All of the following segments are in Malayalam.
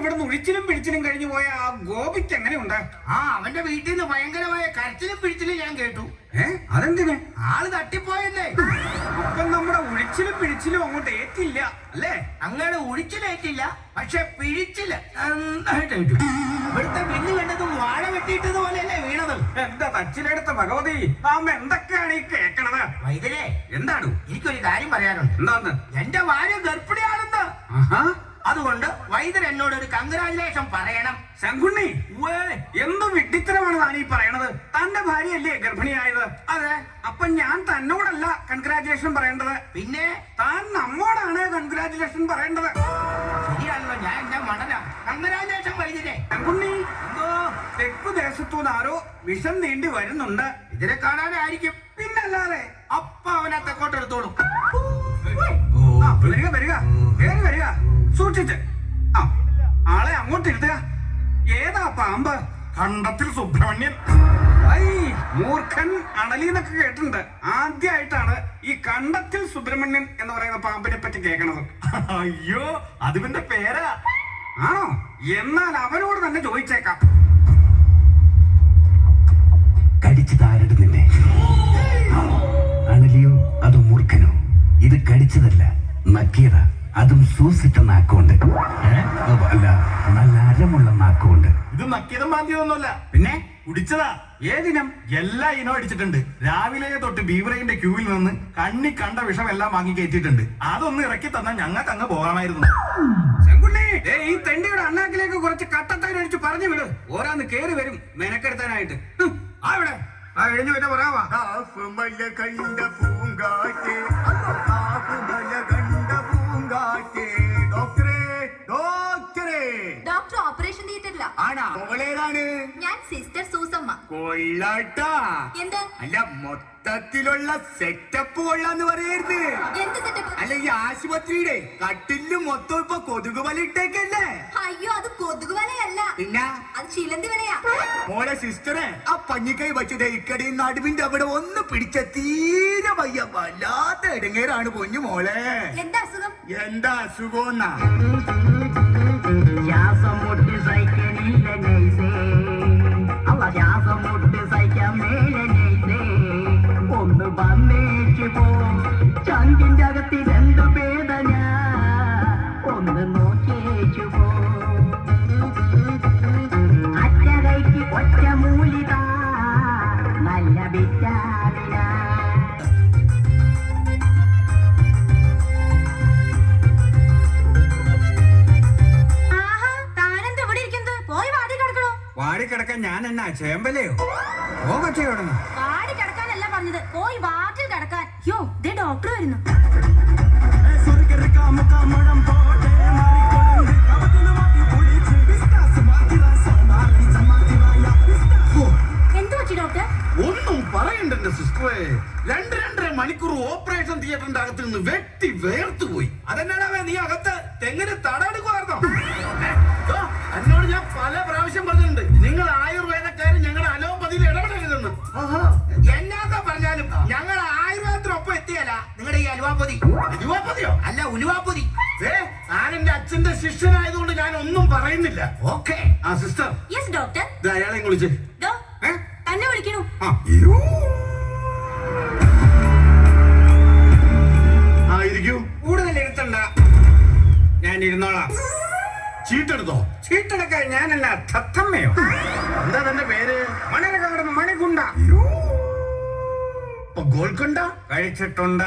ഇവിടുന്ന് ഉഴിച്ചിലും പിടിച്ചിലും കഴിഞ്ഞു പോയ ആ ഗോപിക്ക് എങ്ങനെയുണ്ട്? അവന്റെ വീട്ടിൽ നിന്ന് ഭയങ്കരമായ കരച്ചിലും പിടിച്ചിലും ഞാൻ കേട്ടു. അതെന്തിന്? ആള് തട്ടിപ്പോയല്ലേ. അപ്പൊ നമ്മുടെ ഉഴിച്ചിലും പിടിച്ചിലും അങ്ങോട്ട് ഏറ്റില്ല അല്ലേ? അങ്ങനെ ഉഴിച്ചിലേറ്റില്ല, പക്ഷെ പിഴിച്ചില്ല നന്നായിട്ടേറ്റു. ഇവിടുത്തെ ബില്ല് കണ്ടതും വാഴ വെട്ടിയിട്ടത് പോലെയല്ലേ വീണത്. എന്താ തച്ചിലെടുത്ത ഭഗവതി, അമ്മ എന്തൊക്കെയാണ് ഈ കേക്കണത്? വൈദ്യരെ, എന്താണ്? എനിക്കൊരു കാര്യം പറയാനുണ്ട്. എന്താന്ന്? എന്റെ ഭാര്യ ഗർഭിണിയാണെന്ന്. അതുകൊണ്ട് വൈദ്യർ എന്നോട് ഒരു കൺഗ്രാജുലേഷൻ പറയണം. ശങ്കുണ്ണി, എന്ത് വിഡ്ഢിത്തരമാണ് താൻ ഈ പറയണത്? തന്റെ ഭാര്യയല്ലേ ഗർഭിണിയായത്? അതെ. അപ്പൊ ഞാൻ തന്നോടല്ല കൺഗ്രാജുലേഷൻ പറയേണ്ടത്, പിന്നെ താൻ നമ്മോടാണ് കൺഗ്രാജുലേഷൻ പറയേണ്ടത്. ശരിയാണല്ലോ, ഞാൻ എന്റെ മടല. കൺഗ്രാജുലേഷൻ വൈദ്യരെ. ശങ്കുണ്ണി, എന്തോ തെക്കു ദേശത്തുനിന്ന് ആരോ വിഷം നീണ്ടി വരുന്നുണ്ട്. ഇതിനെ കാണാനായിരിക്കും. പിന്നല്ലാതെ. അപ്പ അവനെ തെക്കോട്ടെടുത്തോളും. വരിക വരിക, കേറി വരിക, സൂക്ഷിച്ച്. ആളെ അങ്ങോട്ട് ഇരുത്തുക. ഏതാ പാമ്പ്? കണ്ടത്തിൽ സുബ്രഹ്മണ്യൻ. മൂർഖൻ അണലിന്നൊക്കെ കേട്ടിട്ടുണ്ട്. ആദ്യമായിട്ടാണ് ഈ കണ്ടത്തിൽ സുബ്രഹ്മണ്യൻ എന്ന് പറയുന്ന പാമ്പിനെ പറ്റി കേൾക്കണത്. അയ്യോ, അതിന്റെ പേരാ. ആണോ? എന്നാൽ അവനോട് തന്നെ ചോദിച്ചേക്കാം. കടിച്ചതാരട് നിന്നെ? അണലിയോ അതോ മൂർഖനോ? ഇത് കടിച്ചതല്ല, നക്കിയതാ. അതും സൂസിട്ട നാക്കുകൊണ്ട്. അല്ല, നല്ല അരമുള്ള നാക്കുകൊണ്ട്. ഇത് നക്കിയതും മാന്തിയതൊന്നുമല്ല, പിന്നെ കുടിച്ചതാ. ഏതിനം? എല്ലാ ഇനവും അടിച്ചിട്ടുണ്ട്. രാവിലെ തൊട്ട് ബീവറേജിന്റെ ക്യൂവിൽ നിന്ന് കണ്ണി കണ്ട വിഷം എല്ലാം വാങ്ങി കയറ്റിയിട്ടുണ്ട്. അതൊന്ന് ഇറക്കി തന്നാൽ ഞങ്ങൾക്ക് അങ്ങ് പോകാമായിരുന്നു. ശങ്കുണ്ണി, ഈ തെണ്ടിയുടെ അണ്ണാക്കിലേക്ക് കുറച്ച് കട്ടത്തൈര് ഒഴിച്ച് പറഞ്ഞു വിട്. ഓരോന്ന് കേറി വരും മെനക്കെടുത്താനായിട്ട്. അവിടെ എഴുതി വരെ പറയാവാ. Doctor operation തിയേറ്ററില്ല. ആണോ? അവളേതാണ്? ഞാൻ സിസ്റ്റർ സൂസമ്മ. കൊള്ളാട്ടാ. എന്ത്? അല്ല, മൊത്തത്തിലുള്ള സെറ്റപ്പ് കൊള്ളാന്ന് പറയരുത്. എന്ത് സെറ്റപ്പ്? അല്ല, ഈ ആശുപത്രിയുടെ കട്ടില് മൊത്തം ഇപ്പൊ കൊതുക് വല ഇട്ടേക്കല്ലേ? അയ്യോ, അത് കൊതുക് വലയല്ല, പിന്നെ അത് ചിലന്തി വലയാ. മോളെ സിസ്റ്ററെ, ആ പഞ്ഞിക്കൈ വെച്ചത് ഇക്കടി നടുവിന്റെ അവിടെ ഒന്ന് പിടിച്ച തീരെ വയ്യ. വല്ലാത്ത ഇടങ്ങേറാണ് പൊന്നു മോളെ. എന്താ അസുഖം? എന്താ അസുഖം? ശ്വാസം മുട്ടി സഹിക്കണില്ല നൈസേ, അല്ല ശ്വാസം മുട്ടി സഹിക്കാൻ മേലെ നൈസേ. ഒന്ന് വന്നേച്ചു പോ, ചങ്കിന്റെ അകത്തിൽ എന്ത് വേദന, ഒന്ന് നോക്കിയേച്ചു പോ. അറ്റകൈക്ക് ഒറ്റ മൂലിക, നല്ല വിറ്റാമിന. വാടിക്കിടക്കാൻ ഞാൻ എന്നാ ചേമ്പലയോ? ഓ കച്ചയോടണം. വാടി കിടക്കാനല്ല പറഞ്ഞത്, പോയി വാട്ടിൽ കിടക്കാൻ. യോ, ദേ ഡോക്ടർ വരുന്നു. എന്തു പറ്റി ഡോക്ടർ? ഒന്നും പറയണ്ട സിസ്റ്ററെ. 2-2.5 മണിക്കൂർ ഓപ്പറേഷൻ തിയേറ്ററിന്റെ അകത്ത് നിന്ന് വെട്ടി വേർത്തു പോയി. അതെന്നാടാ നീ അകത്ത് തെങ്ങിന് തടമെടുക്കുമായിരുന്നോ? എന്നോട് ഞാൻ പല പ്രാവശ്യം പറഞ്ഞിട്ടുണ്ട്, നിങ്ങൾ ആയുർവേദക്കാരും ഞങ്ങളുടെ അലോപ്പതിയിൽ ഇടപെടരുതെന്ന്. എന്നാക്ക പറഞ്ഞാലും ഞങ്ങൾ ആയുർവേദത്തിനൊപ്പം എത്തിയല്ല നിങ്ങളുടെ ഈ അലുവാപ്പൊതി. അലുവാപ്പൊതിയോ? അല്ല, ഉലുവാപ്പൊതി. ഞാൻ എന്റെ അച്ഛന്റെ ശിഷ്യനായതുകൊണ്ട് ഞാൻ ഒന്നും പറയുന്നില്ല. ഓക്കെ. ആ സിസ്റ്റർ. Yes doctor. അയാളെ വിളിച്ച്. തന്നെ വിളിക്കണു. ഇരിക്കൂ. കൂടുതൽ ഇരുത്തണ്ട, ഞാൻ ഇരുന്നോളാം. ചീട്ടെടുത്തോ? ചീട്ടെടുക്കാൻ ഞാനല്ല, തത്തമ്മയോ. എന്താ തന്റെ പേര്? മണരകാടുന്ന മണികുണ്ട. ഗോൾക്കൊണ്ട കഴിച്ചിട്ടുണ്ട്.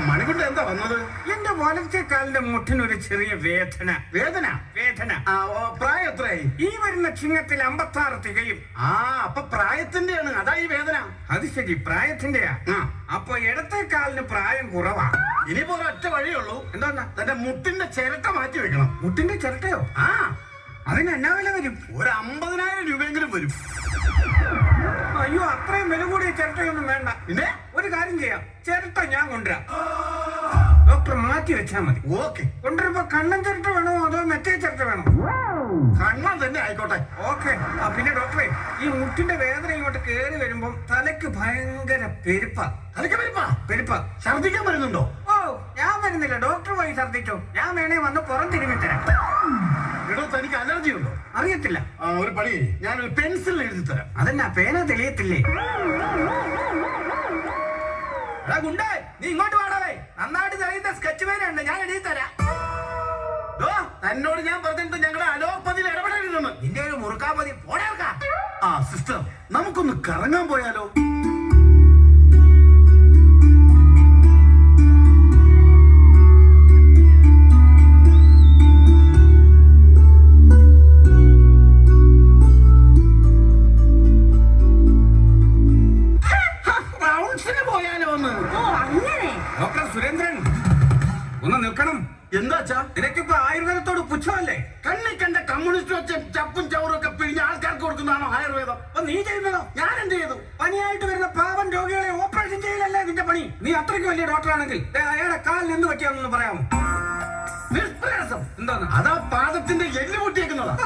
മണികുണ്ട എന്താ വന്നത്? എന്റെ വലത്തെ കാലിന്റെ മുട്ടിനൊരു ചെറിയ വേദന. വേദന? വേദന. പ്രായം എത്രയായി? ഈ വരുന്ന ചിങ്ങത്തിൽ 56 തികയും. അപ്പൊ പ്രായത്തിന്റെയാണ് അതാ ഈ വേദന. അത് ശരി, പ്രായത്തിന്റെയാ. അപ്പൊ ഇടത്തെ കാലിന് പ്രായം കുറവാ. ഇനിയിപ്പോ ഒരൊറ്റ വഴിയുള്ളൂ. എന്താ? തന്റെ മുട്ടിന്റെ ചിരട്ട മാറ്റി വെക്കണം. മുട്ടിന്റെ ചിരട്ടയോ? അതിന് എന്നാ വില വരും? ഒരു 50,000 രൂപയെങ്കിലും വരും. അയ്യോ, അത്രയും വില കൂടിയ ചിരട്ടയൊന്നും വേണ്ട. പിന്നെ ഒരു കാര്യം ചെയ്യാം, ചിരട്ട ഞാൻ കൊണ്ടുവരാം. ഡോക്ടർ മാറ്റി വെച്ചാൽ മതി. ഓക്കെ. കൊണ്ടുവരുമ്പോ കണ്ണൻ ചിരട്ട വേണോ അതോ മറ്റേ ചിരട്ട വേണോ? കണ്ണൻ തന്നെ ആയിക്കോട്ടെ. ഓക്കെ. പിന്നെ ഡോക്ടറെ, ഈ മുട്ടിന്റെ വേദന ഇങ്ങോട്ട് കേറി വരുമ്പോ തലയ്ക്ക് ഭയങ്കര പെരുപ്പാ. തലയ്ക്ക് പെരുപ്പാ? പെരുപ്പാ. ഛർദിക്കാൻ വരുന്നുണ്ടോ? ഞാൻ വരുന്നില്ല, ഡോക്ടർ പോയി ഛർദ്ദിച്ചു. ഞാൻ വേണേ വന്ന് പുറം തിരുമ്മി തരാം. എടോ തനിക്ക് അലർജി ഉണ്ടോ? അറിയത്തില്ല. ഒരു പണി, ഞാനൊരു പെൻസിൽ എഴുതി തരാം. അതെന്നാ പേന തെളിയത്തില്ലേ? ഗുണ്ടേ, നീ ഇങ്ങോട്ട് പാടാവേ. നന്നായിട്ട് തെളിയുന്ന സ്കെച്ച് പേനുണ്ട്, ഞാൻ എഴുതി തരാം. തന്നോട് ഞാൻ പറഞ്ഞിട്ട് ഞങ്ങളെ അലോപ്പതിയിൽ ഇടപെടരുതെന്ന്. നിന്റെ ഒരു മുറുക്കാമതി പോടേൽക്കാ. സിസ്റ്റർ, നമുക്കൊന്ന് കറങ്ങാൻ പോയാലോ? റൗണ്ട്സിന് പോയാലോ ഒന്ന്? ഓ അങ്ങനെ. ഡോക്ടർ സുരേന്ദ്രൻ ഒന്ന് നിൽക്കണം. എന്താച്ചാ? നിനക്കിപ്പോ ആയുർവേദത്തോട് പുച്ഛമല്ലേ? കണ്ണി കണ്ട കമ്മ്യൂണിസ്റ്റ് വെച്ച് ചപ്പും ചവറും ഒക്കെ പിഴിഞ്ഞ് ആൾക്കാർക്ക് കൊടുക്കുന്നതാണോ ആയുർവേദം? അപ്പൊ നീ ചെയ്യുന്നതോ? ഞാൻ എന്ത് ചെയ്തു? പനിയായിട്ട് വരുന്ന പാവം രോഗികളെ ഓപ്പറേഷൻ ചെയ്യലല്ലേ നിന്റെ പണി. നീ അത്രയ്ക്ക് വലിയ ഡോക്ടറാണെങ്കിൽ അയാളെ കാലിൽ എന്ത് പറ്റിയാണെന്ന് പറയാമോ? നിഷ്പ്രയാസം. എന്താണ്? അതാ പാദത്തിന്റെ എല്ല് പൊട്ടിയേക്കുന്നതാ.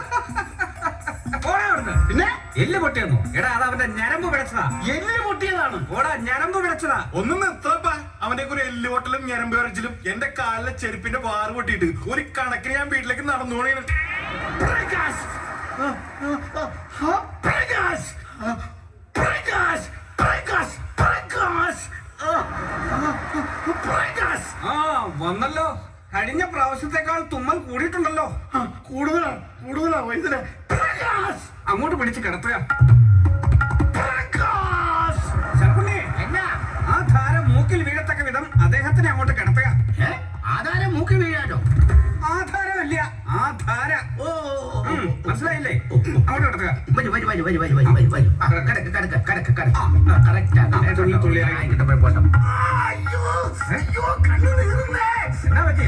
പിന്നെ എല്ല് പൊട്ടിയെന്നോ? എടാ അത് അവന്റെ ഞരമ്പ് പിടച്ചതാ. എല്ല് പൊട്ടിയതാണ്. ഓടാ ഞരമ്പ് പിടച്ചതാ. ഒന്നും നിർത്തപ്പാ. അവന്റെ കുറെ എല്ലുപൊട്ടലും ഞരമ്പ് വരച്ചിലും എന്റെ കാലിലെ ചെരുപ്പിന്റെ വാറ് പൊട്ടിയിട്ട് ഒരു കണക്കിന് ഞാൻ വീട്ടിലേക്ക് നടന്നുകൊണ്ടേ. പ്രകാശ്, പ്രകാശ്, പ്രകാശ്, പ്രകാശ്, പ്രകാശ്, പ്രകാശ്. വന്നല്ലോ. കഴിഞ്ഞ പ്രാവശ്യത്തെക്കാൾ തുമ്മൽ കൂടിയിട്ടുണ്ടല്ലോ. കൂടുതലാ വൈദ്യരെ. പ്രകാശ്, അങ്ങോട്ട് പിടിച്ച് കിടത്തുക. പ്രകാശ്. ശങ്കുണ്ണി, ആ ധാര മൂക്കിൽ വീഴത്തക്ക വിധം അദ്ദേഹത്തിനെ അങ്ങോട്ട് കിടത്തുക. ആധാരം മൂക്കി വീഴാനോ? ആധാരമല്ല, ആ ധാര. ഓ, മനസ്സിലായില്ലേ? അങ്ങോട്ട് കിടത്തുക. എന്നാ പറ്റി?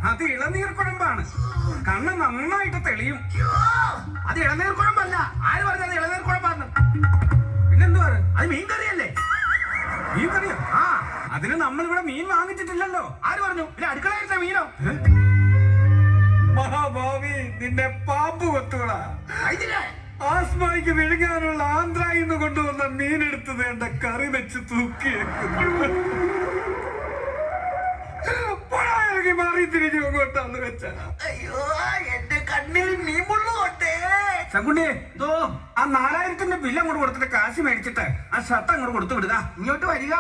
അത് ഇളനീർ കുഴമ്പാണ്. കണ്ണ് നന്നായിട്ട് തെളിയും. അത് ഇളനീർ കുഴമ്പല്ല. ആര് പറഞ്ഞത് ഇളനീർ കുഴമ്പാന്ന്? പിന്നെന്തുവാ? അത് മീൻ കറിയല്ലേ? മീൻ കറിയോ? അതിന് നമ്മളിവിടെ മീൻ വാങ്ങിച്ചിട്ടില്ലല്ലോ. ആര് പറഞ്ഞു? പിന്നെ അടുക്കളയിലത്തെ മീനോ? മഹാഭാവി, നിന്നെ പാമ്പ് കൊത്തുകളാ. ആസ്മയ്ക്ക് വിഴുങ്ങാനുള്ള ആന്ധ്രയിൽ നിന്ന് കൊണ്ടുവന്ന മീനെടുത്ത് വേണ്ട കറി വെച്ച് തൂക്കിയേക്കുന്നു. മാറി തിരിഞ്ഞു അങ്ങോട്ടാന്ന് വെച്ചാ. അയ്യോ, എന്റെ കണ്ണിൽ മീമുള്ളുകൊണ്ടേ. ശങ്കുണ്ണി, ആ 4000ന്റെ ബില്ല് അങ്ങോട്ട് കൊടുത്തിട്ട് കാശ് മേടിച്ചിട്ട് ആ ഷർട്ട് അങ്ങോട്ട് കൊടുത്തു വിടുക. ഇങ്ങോട്ട് വരിക.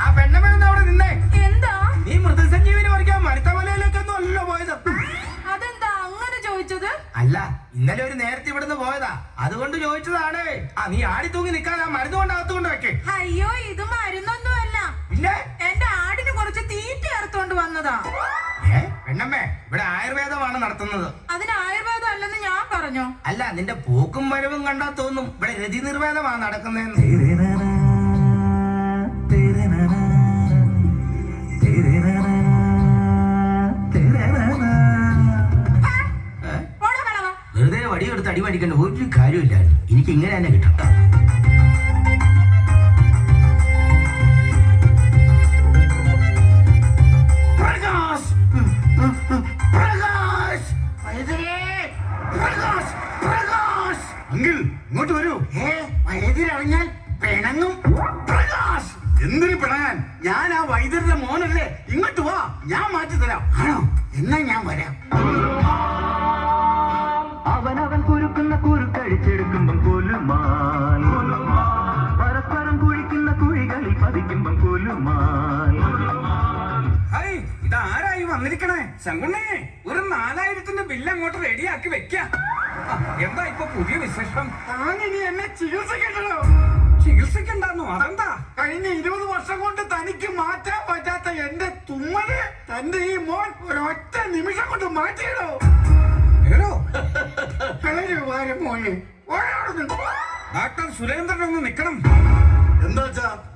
ആ പെണ്ണമ്മ അവിടെ നിന്നേ. എന്താ? നീ മൃതസഞ്ജീവിനി പറിക്കാൻ മരുത്തമലയിലേക്കൊന്നും അല്ലല്ലോ പോയത്. അതെന്താ അങ്ങനെ ചോദിച്ചത്? അല്ല, ഇന്നലെ ഒരു നേരത്തെ ഇവിടുന്ന് പോയതാ, അതുകൊണ്ട് ചോദിച്ചതാണ്. നീ ആടി തൂങ്ങി നിൽക്കാതെ ആ മരുന്ന് കൊണ്ട് അകത്ത് കൊണ്ട് വെക്കേ. അയ്യോ, ഇത് മരുന്നൊന്നുമല്ല. ഇല്ലേ? എന്റെ ആടിന് കുറച്ച് തീറ്റ ചേർത്തോണ്ട് വന്നതാ. പെണ്ണമ്മേ, ഇവിടെ ആയുർവേദമാണ് നടത്തുന്നത്. അതിന് ആയുർവേദം അല്ലെന്ന് ഞാൻ പറഞ്ഞോ? അല്ല, നിന്റെ പോക്കും വരവും കണ്ടാ തോന്നും ഇവിടെ രതി നിർവേദമാണ് നടക്കുന്നതെന്ന്. വെറുതെ വടിയെടുത്ത് അടി പഠിക്കേണ്ട ഒരു കാര്യമില്ല. എനിക്ക് ഇങ്ങനെ തന്നെ കിട്ടും. പ്രകാശ്, പ്രകാശ്, പ്രകാശ്, പ്രകാശ്. അങ്കിൾ, ഇങ്ങോട്ട് വരൂ. വൈദ്യരറിഞ്ഞാൽ പിണങ്ങും. പ്രകാശ്, എന്തിനു പിണങ്ങാൻ? ഞാൻ ആ വൈദ്യരുടെ മോനല്ലേ. ഇങ്ങോട്ട് വാ, ഞാൻ മാറ്റി തരാം. ആണോ? എന്നാ ഞാൻ വരാം. അവനവൻ കുരുക്കുന്ന കുരുക്കഴിച്ചെടുക്കുമ്പം കൊല്ലുമാൽ, പരസ്പരം കുഴിക്കുന്ന കുഴികളിൽ പതിക്കുമ്പം കൊല്ലുമാൽ. ഹൈ, ഇതാരായി വന്നിരിക്കണേ? ശങ്കുണ്ണേ, ഒരു 4000ന്റെ ബില്ല് അങ്ങോട്ട് റെഡിയാക്കി വെക്ക. എന്താ ഇപ്പൊ പുതിയ വിശേഷം? താനിനി എന്നെ ചികിത്സിക്കണ്ടോ? ചികിത്സിക്കണ്ടെന്നോ? അതെന്താ? കഴിഞ്ഞ 20 വർഷം കൊണ്ട് തനിക്ക് മാറ്റാൻ പറ്റാത്ത എന്റെ തുമ്മല് തന്റെ ഈ മോൻ ഒരൊറ്റ നിമിഷം കൊണ്ട് മാറ്റിയിടോ. മോനെ, ഡോക്ടർ സുരേന്ദ്രൻ ഒന്ന് നിക്കണം. എന്താ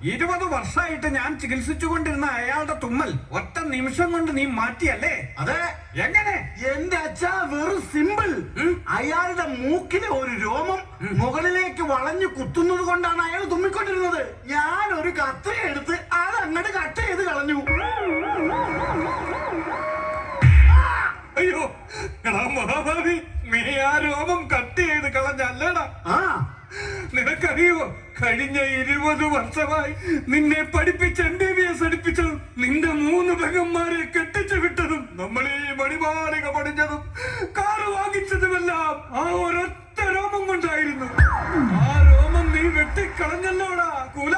20 വർഷമായിട്ട് ഞാൻ ചികിത്സിച്ചുകൊണ്ടിരുന്ന അയാളുടെ തുമ്മൽ ഒറ്റ നിമിഷം കൊണ്ട് നീ മാറ്റിയല്ലേ? അതെ. എങ്ങനെ? എന്റെ അച്ഛാ, വെറും സിമ്പിൾ. അയാളുടെ മൂക്കിലെ ഒരു രോമം മുകളിലേക്ക് വളഞ്ഞു കുത്തുന്നത് കൊണ്ടാണ് അയാൾ തുമ്മിക്കൊണ്ടിരുന്നത്. ഞാൻ ഒരു കത്രി എടുത്ത് അത് അങ്ങോട്ട് കട്ട് ചെയ്ത് കളഞ്ഞു. എടാ മഹാഭാവി, നീ ആ രോമം കട്ട് ചെയ്ത് കളഞ്ഞല്ലേടാ. ആ നിനക്കറിയോ, കഴിഞ്ഞ 20 വർഷമായി നിന്നെ പഠിപ്പിച്ച് MBBS പഠിപ്പിച്ചതും നിന്റെ 3 പെങ്ങന്മാരെ കെട്ടിച്ചു വിട്ടതും നമ്മൾ ഈ മണിമാളിക പണിഞ്ഞതും കാറ് വാങ്ങിച്ചതുമെല്ലാം ആ ഒരൊറ്റ രോമം കൊണ്ടായിരുന്നു. ആ രോമം നീ വെട്ടിക്കളഞ്ഞല്ലോടാ കുല